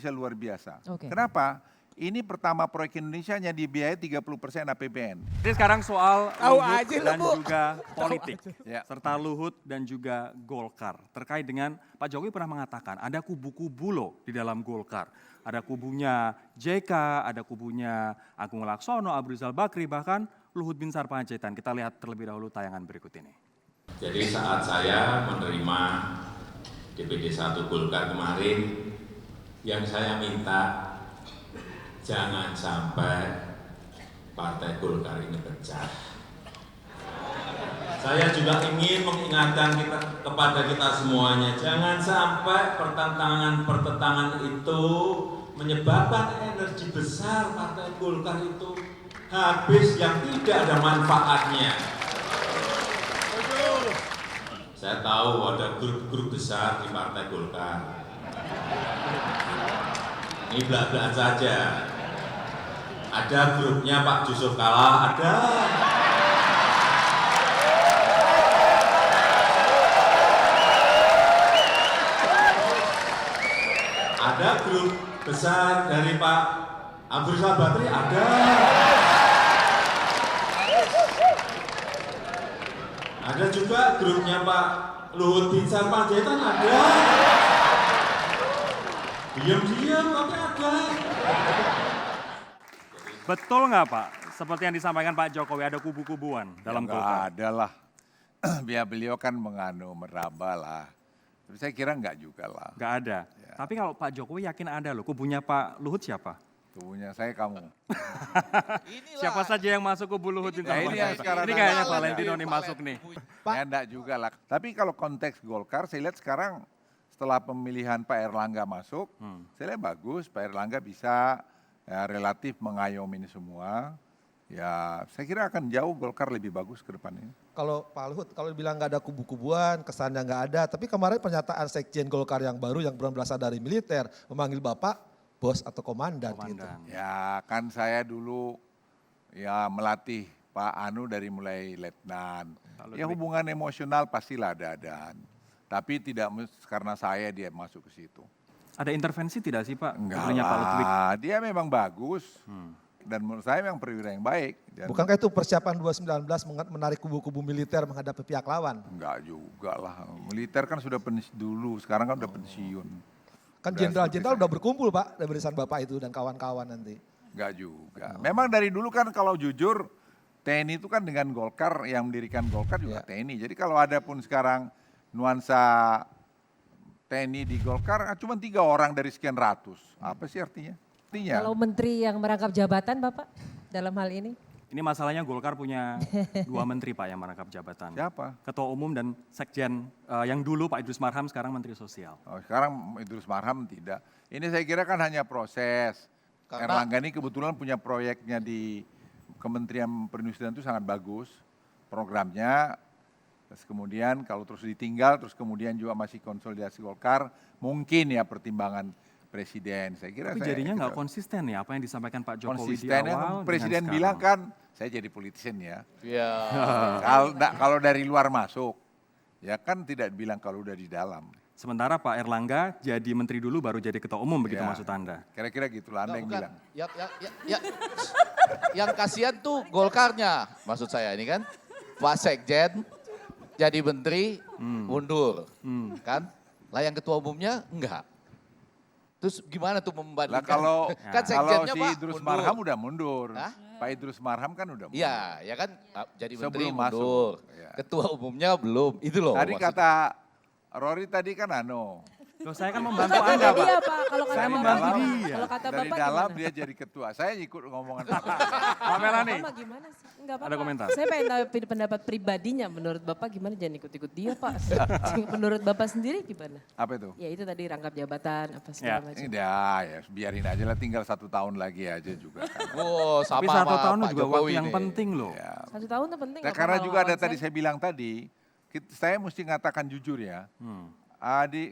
bisa luar biasa. Oke. Kenapa? Ini pertama proyek Indonesia hanya dibiayai 30% APBN. Jadi sekarang soal Tahu Luhut aja lu, dan Bu. juga politik. Ya. Serta Luhut dan juga Golkar. Terkait dengan Pak Jokowi pernah mengatakan ada kubu-kubu loh di dalam Golkar. Ada kubunya JK, ada kubunya Agung Laksono, Abu Rizal Bakri, bahkan Luhut bin Sarpanjaitan. Kita lihat terlebih dahulu tayangan berikut ini. Jadi saat saya menerima DPD 1 Golkar kemarin, yang saya minta jangan sampai Partai Golkar ini pecah. Saya juga ingin mengingatkan kepada kita semuanya, jangan sampai pertentangan itu menyebabkan energi besar Partai Golkar itu habis yang tidak ada manfaatnya. Saya tahu ada grup-grup besar di Partai Golkar. Ini belak-belakan saja. Ada grupnya Pak Yusuf Kalla, ada. Ada grup besar dari Pak Abu Rizal Bakri, ada. Ada juga grupnya Pak Luhut bin Sarpanjaitan, ada. Diam-diam tapi ada. Betul nggak Pak? Seperti yang disampaikan Pak Jokowi ada kubu-kubuan dalam Golkar. Nggak ada lah. Biar beliau kan meraba lah. Tapi saya kira nggak juga lah. Nggak ada. Ya. Tapi kalau Pak Jokowi yakin ada loh. Kubunya Pak Luhut siapa? Tubuhnya saya kamu. Siapa saja yang masuk kubu Luhut bin Nah, ini yang Sarpanjaitan? sekarang Ini kayaknya ada. Valentino nih masuk nih. Ya enggak juga lah. Tapi kalau konteks Golkar, saya lihat sekarang setelah pemilihan Pak Erlangga masuk, saya lihat bagus. Pak Erlangga bisa ya, relatif mengayomi ini semua. Ya, saya kira akan jauh Golkar lebih bagus ke depannya. Kalau Pak Luhut, kalau bilang nggak ada kubu-kubuan, kesannya nggak ada. Tapi kemarin pernyataan Sekjen Golkar yang baru yang berasal dari militer, memanggil Bapak bos atau komandan. Gitu. Ya, kan saya dulu ya melatih Pak Anu dari mulai letnan. Ya hubungan emosional pastilah ada-adaan. Tapi tidak karena saya dia masuk ke situ. Ada intervensi tidak sih Pak? Enggak Putrinya Pak Lutfi? lah, dia memang bagus. Dan menurut saya memang perwira yang baik. Dan Bukankah itu persiapan 2019 menarik kubu-kubu militer menghadapi pihak lawan? enggak juga lah. Militer kan sudah dulu, sekarang kan udah pensiun. Kan Udah jenderal-jenderal seperti udah berkumpul Pak, dari barisan Bapak itu dan kawan-kawan nanti. enggak juga. Memang dari dulu kan kalau jujur, TNI itu kan dengan Golkar, yang mendirikan Golkar juga Ya. TNI. Jadi kalau ada pun sekarang nuansa TNI di Golkar, cuma 3 orang dari sekian ratus. Apa sih artinya? Artinya, Kalau menteri yang merangkap jabatan Bapak dalam hal ini? Ini masalahnya Golkar punya 2 menteri Pak yang merangkap jabatan. siapa? Ketua Umum dan Sekjen yang dulu Pak Idrus Marham sekarang Menteri Sosial. Oh, sekarang Idrus Marham tidak. Ini saya kira kan hanya proses. Karena- Erlangga ini kebetulan punya proyeknya di Kementerian Perindustrian itu sangat bagus. Programnya, terus kemudian kalau terus ditinggal, terus kemudian juga masih konsolidasi Golkar, mungkin ya pertimbangan Presiden. Saya kira Tapi jadinya nggak konsisten ya apa yang disampaikan Pak Jokowi di konsistennya awal. Presiden dengan bilang sekarang. kan, saya jadi politician ya. Iya. Kalau dari luar masuk, ya kan tidak bilang kalau udah di dalam. Sementara Pak Erlangga jadi menteri dulu baru jadi ketua umum begitu Ya. maksud Anda? Kira-kira gitulah Anda yang Bukan. bilang. Yang kasihan tuh Golkarnya, maksud saya ini kan. Pak Sekjen jadi menteri mundur, kan? Lah yang ketua umumnya enggak. Terus gimana tuh Lah membandingkan? kalau Kan kalau sekjennya si Pak Idrus mundur. Marham udah mundur. Hah? Pak Idrus Marham kan udah mundur. Iya, ya kan jadi menteri Sebelum mundur. masuk, ya. Ketua umumnya belum. Itu loh. Tadi maksudnya. kata Rory tadi kan Loh saya kan membantu Kata Anda dia Pak. Pak, kalau kata Saya Bapak membantu gimana? dia. Kalau kata dari Bapak dalam gimana? dia jadi ketua. Saya ikut ngomongan Pak. Pak Melani, Bapak gimana sih? Enggak apa-apa. Ada komentar? Saya pengen tahu pendapat pribadinya menurut Bapak gimana, jangan ikut-ikut dia Pak. Menurut Bapak sendiri gimana? Apa itu? Ya itu tadi rangkap jabatan apa Ya, segala macam. Ini dah ya biarin aja lah, tinggal 1 tahun lagi aja juga kan. Oh, tapi sama 1 tahun Pak juga Jokowi waktu yang nih. penting loh. Ya. 1 tahun itu penting. Nah, nggak karena apa-apa, juga ada lawan tadi saya. saya bilang tadi, saya mesti ngatakan jujur ya.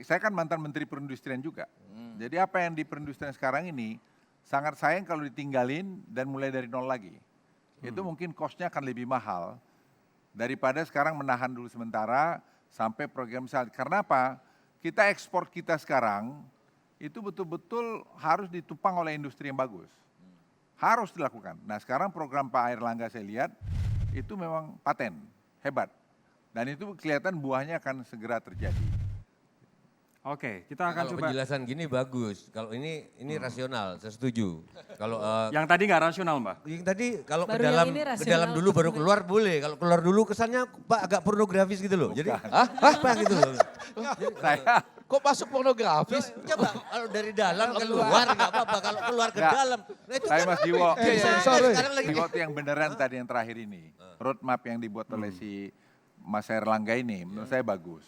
Saya kan mantan Menteri Perindustrian juga. Jadi apa yang di perindustrian sekarang ini sangat sayang kalau ditinggalin dan mulai dari nol lagi. Itu mungkin cost-nya akan lebih mahal daripada sekarang menahan dulu sementara sampai program misalnya. Karena apa? Kita ekspor kita sekarang itu betul-betul harus ditupang oleh industri yang bagus. Harus dilakukan. Nah sekarang program Pak Airlangga saya lihat itu memang paten, hebat. Dan itu kelihatan buahnya akan segera terjadi. Oke, kita akan Kalau coba. penjelasan gini bagus. Kalau ini rasional, saya setuju. Kalau Yang tadi nggak rasional, Mbak. yang tadi kalau Baru yang ini ke rasional. dalam dulu baru keluar boleh. Kalau keluar dulu kesannya Pak agak pornografis gitu loh. Jadi apa gitu loh. Saya Kok masuk pornografis? Coba kalau dari dalam keluar nggak apa-apa. Kalau keluar ke Nggak. dalam. Nah itu Saya kan Mas Jiwo, sensor, sekarang lagi. di waktu yang beneran tadi yang terakhir ini, roadmap yang dibuat oleh si Mas Airlangga ini, menurut saya bagus.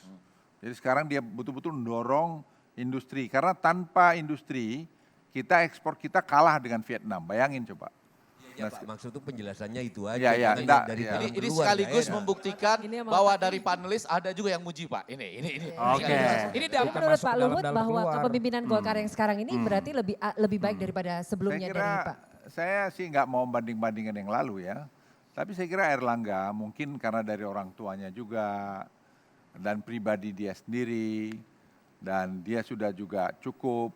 Jadi sekarang dia betul-betul mendorong industri, karena tanpa industri kita ekspor kita kalah dengan Vietnam, bayangin coba. Ya, Pak, maksud itu penjelasannya itu aja. Iya, iya, Jangan enggak, dari iya. dalam Ini keluar, sekaligus nggak membuktikan Ini yang bahwa mau- dari panelis ada juga yang muji Pak. Ini. Oke. Ini Tapi bukan menurut masuk Pak dalam- Luhut dalam bahwa keluar. kepemimpinan Golkar yang sekarang ini berarti lebih baik daripada Saya sebelumnya kira, dari Pak. saya sih nggak mau banding-bandingkan yang lalu ya, tapi saya kira Airlangga mungkin karena dari orang tuanya juga, dan pribadi dia sendiri, dan dia sudah juga cukup.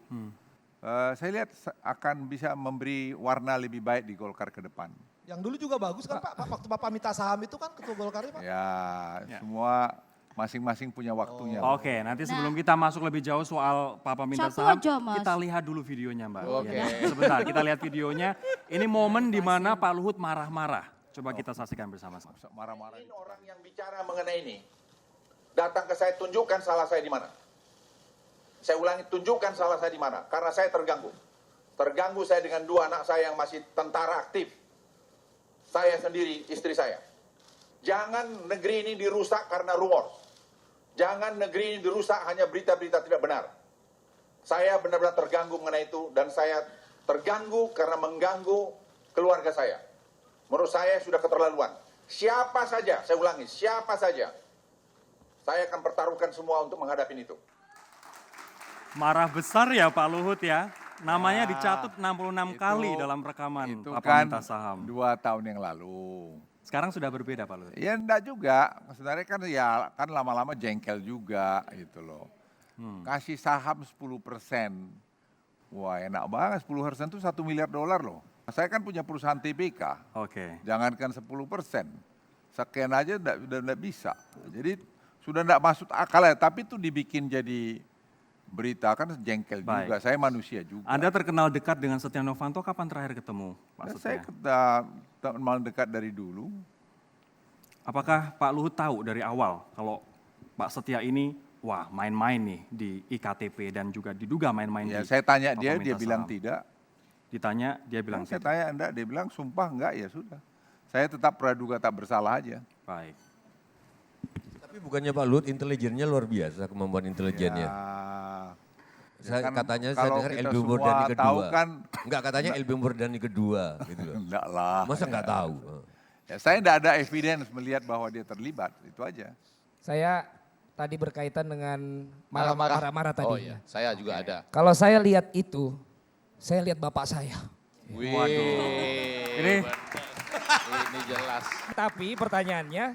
Saya lihat akan bisa memberi warna lebih baik di Golkar ke depan. Yang dulu juga bagus kan Pak, waktu Bapak minta saham itu kan ketua Golkarnya Pak. Ya, semua masing-masing punya waktunya. Oke, nanti sebelum kita masuk lebih jauh soal Papa minta Satu saham, aja, Mas. kita lihat dulu videonya, Mbak. Oke. Ya, sebentar, kita lihat videonya. Ini momen di mana Pak Luhut marah-marah. Coba kita saksikan bersama-sama. Marah-marah. Orang yang bicara mengenai ini datang ke saya, tunjukkan salah saya di mana. Saya ulangi, tunjukkan salah saya di mana, karena saya terganggu. Terganggu saya dengan 2 anak saya yang masih tentara aktif. Saya sendiri, istri saya. Jangan negeri ini dirusak karena rumor. Jangan negeri ini dirusak hanya berita-berita tidak benar. Saya benar-benar terganggu mengenai itu, dan saya terganggu karena mengganggu keluarga saya. Menurut saya sudah keterlaluan. Siapa saja, saya ulangi, siapa saja, saya akan pertaruhkan semua untuk menghadapi itu. Marah besar ya Pak Luhut ya. Namanya dicatat 66 kali itu- dalam rekaman Itu Papa kan minta saham. 2 tahun yang lalu. Sekarang sudah berbeda Pak Luhut. Ya enggak juga, sebenarnya kan ya kan lama-lama jengkel juga gitu loh. Kasih saham 10%. Wah enak banget, 10% itu $1 miliar loh. Saya kan punya perusahaan TBK, Oke. jangankan 10%. Sekian aja udah enggak bisa. Jadi sudah enggak masuk akal ya, tapi itu dibikin jadi berita kan jengkel Baik. juga, saya manusia juga. Anda terkenal dekat dengan Setia Novanto, kapan terakhir ketemu Pak Dan Setia? saya malah dekat dari dulu. Apakah Pak Luhut tahu dari awal kalau Pak Setia ini wah main-main nih di IKTP dan juga diduga main-main Ya di saya tanya Papa dia minta bilang saham? tidak. Ditanya, dia bilang Saya tidak. tanya enggak, dia bilang sumpah enggak, ya sudah. Saya tetap praduga tak bersalah aja. Baik. Tapi bukannya Pak Luhut intelijennya luar biasa, kemampuan intelijennya. Ya kan Katanya saya kalau dengar kita LB semua Murdani tahu kedua. kan, Enggak, katanya LB Murdani kedua gitu loh. enggak lah. Masa enggak tahu? Ya, saya enggak ada evidence melihat bahwa dia terlibat, itu aja. Saya tadi berkaitan dengan marah-marah tadi. Oh iya, saya juga ada. Kalau saya lihat itu, saya lihat bapak saya. Wih, Ini ini jelas. Tapi pertanyaannya,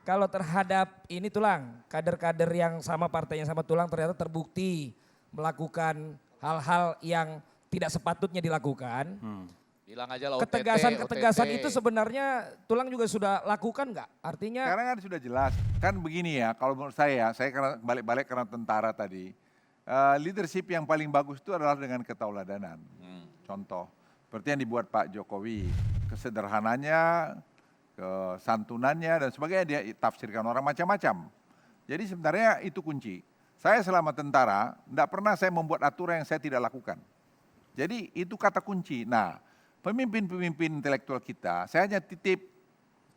kalau terhadap ini Tulang, kader-kader yang sama partainya sama Tulang ternyata terbukti melakukan hal-hal yang tidak sepatutnya dilakukan. Bilang aja lah OTT. Ketegasan OTT. itu sebenarnya Tulang juga sudah lakukan nggak? Artinya Sekarang kan sudah jelas. Kan begini ya, kalau menurut saya karena balik-balik karena tentara tadi, leadership yang paling bagus itu adalah dengan ketauladanan. Contoh, seperti yang dibuat Pak Jokowi, kesederhananya, kesantunannya dan sebagainya dia tafsirkan orang macam-macam. Jadi sebenarnya itu kunci. Saya selama tentara, tidak pernah saya membuat aturan yang saya tidak lakukan. Jadi itu kata kunci. Nah, pemimpin-pemimpin intelektual kita, saya hanya titip,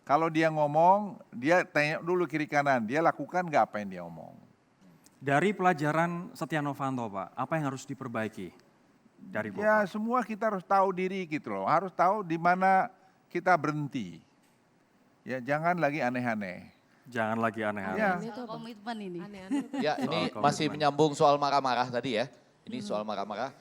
kalau dia ngomong, dia tanya dulu kiri kanan, dia lakukan nggak apa yang dia ngomong. dari pelajaran Setia Novanto Pak, apa yang harus diperbaiki dari Ya Golkar? semua kita harus tahu diri gitu loh, harus tahu di mana kita berhenti. Ya jangan lagi aneh-aneh. Jangan lagi aneh-aneh. Ya. Ini tuh apa? Komitmen ini. Aneh-aneh. Ya ini Soal masih komitmen. menyambung soal marah-marah tadi ya. Ini soal marah-marah.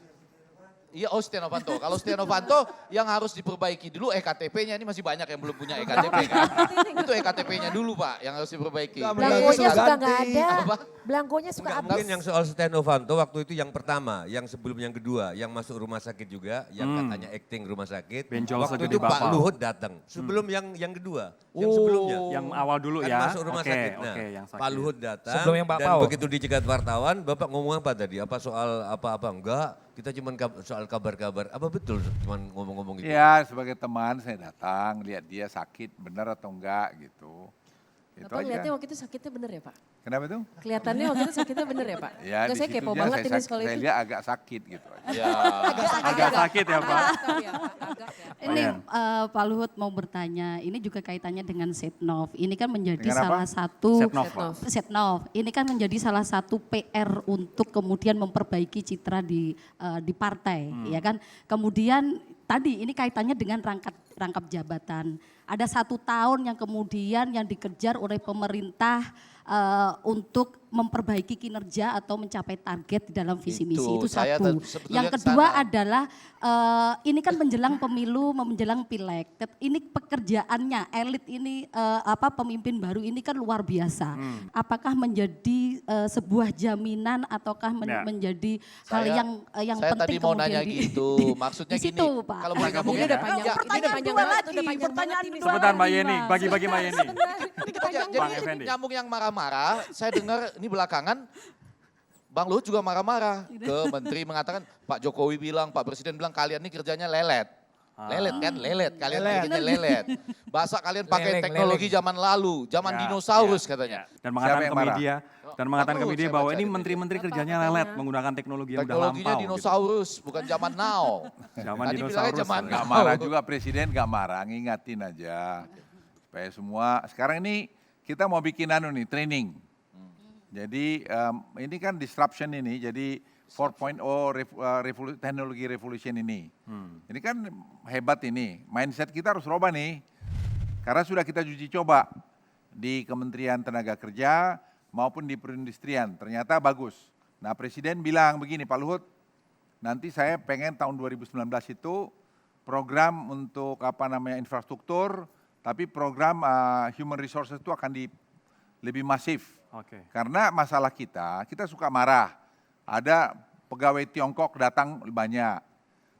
Iya, Setia Novanto. Kalau Setia Novanto yang harus diperbaiki dulu EKTP-nya, ini masih banyak yang belum punya EKTP kan. Itu EKTP-nya dulu Pak yang harus diperbaiki. Belangkonya suka nggak ada. Apa? Belangkonya suka Enggak, habis. mungkin yang soal Setia Novanto waktu itu yang pertama, yang sebelum yang kedua, yang masuk rumah sakit juga, yang katanya acting rumah sakit. Benjol Waktu segede itu Pak bapau. Luhut datang. Sebelum yang kedua, yang sebelumnya. Yang awal dulu Kan ya. masuk rumah Oke, sakit. Nah, oke, yang sakit. Pak Luhut datang. Sebelum yang dan bapau. begitu dicegat wartawan, Bapak ngomong apa tadi? Apa soal apa-apa? Enggak, kita cuma soal kabar-kabar. Apa betul cuma ngomong-ngomong gitu? Ya sebagai teman saya datang, lihat dia sakit benar atau enggak gitu. Itu Bapak aja. ngeliatnya waktu itu sakitnya bener ya Pak? Kenapa tuh? Kelihatannya waktu itu sakitnya bener ya Pak? Ya Nggak, di saya kepo situnya banget ini soal saya itu. lihat agak sakit gitu. Ya. Agak sakit ya Pak. Agak ya. Ini Pak Luhut mau bertanya, ini juga kaitannya dengan Setnov. Ini kan menjadi Dengan apa? salah satu Setnov, Pak. Setnov. Ini kan menjadi salah satu PR untuk kemudian memperbaiki citra di partai, ya kan. Kemudian tadi ini kaitannya dengan rangkap jabatan. Ada 1 tahun yang kemudian yang dikejar oleh pemerintah untuk memperbaiki kinerja atau mencapai target di dalam visi misi itu saya satu. sebetulnya Yang ke kedua sana. adalah ini kan menjelang pemilu, menjelang pileg. Ini pekerjaannya elit ini pemimpin baru ini kan luar biasa. Apakah menjadi sebuah jaminan ataukah Ya. menjadi hal yang saya penting tadi mau kemudian nanya gitu, maksudnya di situ, gini, Pak. kalau boleh gabung Ini ya. udah panjang, Ya, ini udah panjang banget, udah panjang banget ini. Sebentar Mbak Yeni, bagi-bagi Mbak Yeni. Bang Jadi Effendi. nyambung yang marah-marah, saya dengar ini belakangan Bang Luhut juga marah-marah ke menteri mengatakan Pak Jokowi bilang, Pak Presiden bilang kalian ini kerjanya lelet. Lelet kan, lelet. Kalian bikinnya lelet. Bahasa kalian pakai Leleng, teknologi zaman lalu, zaman Ya, dinosaurus ya, katanya. ya. Dan mengatakan Siapa ke yang marah? media, dan mengatakan ke Pak Luhut, media saya bahwa baca ini di media. menteri-menteri kerjanya Apa lelet katanya? menggunakan teknologi yang udah Teknologinya lampau. dinosaurus, bukan zaman now. Zaman Tadi bilangnya dinosaurus. zaman Gak now. marah juga presiden, gak marah, ngingatin aja. Supaya semua, sekarang ini kita mau bikin training. Jadi ini kan disruption ini, jadi 4.0 teknologi revolution ini. Ini kan hebat ini, mindset kita harus rubah nih. Karena sudah kita uji coba di Kementerian Tenaga Kerja maupun di perindustrian, ternyata bagus. Nah Presiden bilang begini, Pak Luhut, nanti saya pengen tahun 2019 itu program untuk infrastruktur, tapi program human resources itu akan lebih masif. Oke. Karena masalah kita suka marah. Ada pegawai Tiongkok datang banyak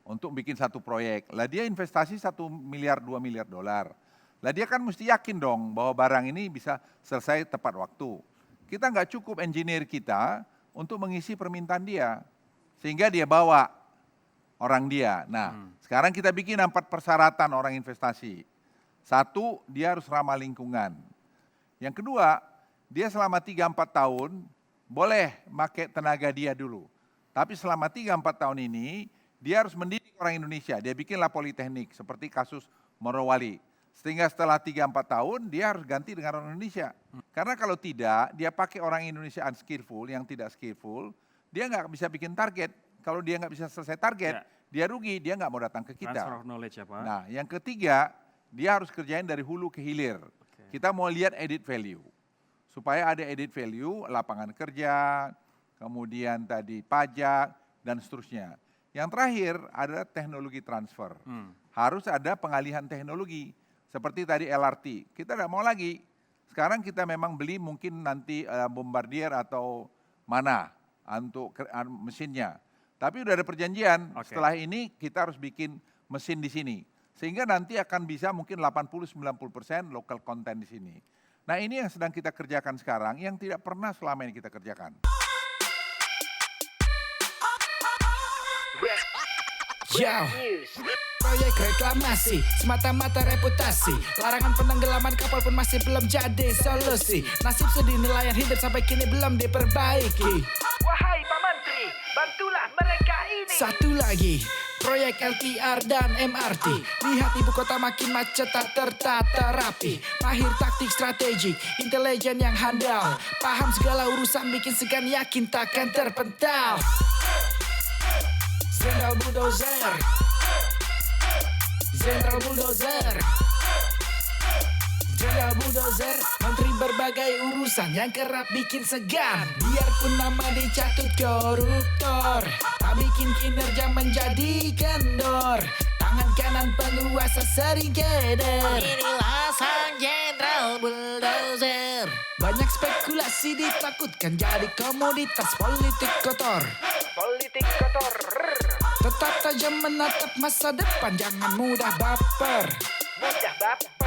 untuk bikin satu proyek. Lah dia investasi 1 miliar, 2 miliar dolar. Lah dia kan mesti yakin dong bahwa barang ini bisa selesai tepat waktu. Kita nggak cukup engineer kita untuk mengisi permintaan dia. Sehingga dia bawa orang dia. Nah sekarang kita bikin 4 persyaratan orang investasi. 1, dia harus ramah lingkungan. Yang kedua, dia selama 3-4 tahun boleh pakai tenaga dia dulu. Tapi selama 3-4 tahun ini dia harus mendidik orang Indonesia. Dia bikinlah politeknik seperti kasus Morowali. Sehingga setelah 3-4 tahun dia harus ganti dengan orang Indonesia. Karena kalau tidak dia pakai orang Indonesia unskillful, yang tidak skillful, dia nggak bisa bikin target. Kalau dia nggak bisa selesai target, dia rugi, dia nggak mau datang ke kita. Transfer of knowledge ya Pak. Nah yang ketiga, dia harus kerjain dari hulu ke hilir. Kita mau lihat added value. Supaya ada added value, lapangan kerja, kemudian tadi pajak, dan seterusnya. Yang terakhir ada teknologi transfer. Harus ada pengalihan teknologi. Seperti tadi LRT, kita tidak mau lagi. Sekarang kita memang beli mungkin nanti Bombardier atau mana untuk mesinnya. Tapi udah ada perjanjian, setelah ini kita harus bikin mesin di sini. Sehingga nanti akan bisa mungkin 80-90% local content di sini. Nah ini yang sedang kita kerjakan sekarang, yang tidak pernah selama ini kita kerjakan. Proyek reklamasi, semata-mata reputasi. Larangan penenggelaman kapal pun masih belum jadi solusi. Nasib sedih nelayan hidup sampai kini belum diperbaiki. Wahai Pak Menteri, bantulah mereka ini. Satu lagi, proyek LTR dan MRT. Lihat ibu kota makin macet tak tertata rapi. Mahir taktik strategik, intelijen yang handal. Paham segala urusan bikin segan yakin takkan terpental. Jenderal Bulldozer, Jenderal Bulldozer, Selo bulldozer, menteri berbagai urusan yang kerap bikin segan. Biarpun nama dicatut koruptor, tak bikin kinerja menjadi kendor. Tangan kanan penguasa sering keder. Inilah sang jenderal bulldozer. Banyak spekulasi ditakutkan jadi komoditas politik kotor. Politik kotor. Tetap tajam menatap masa depan, jangan mudah baper. Mudah baper.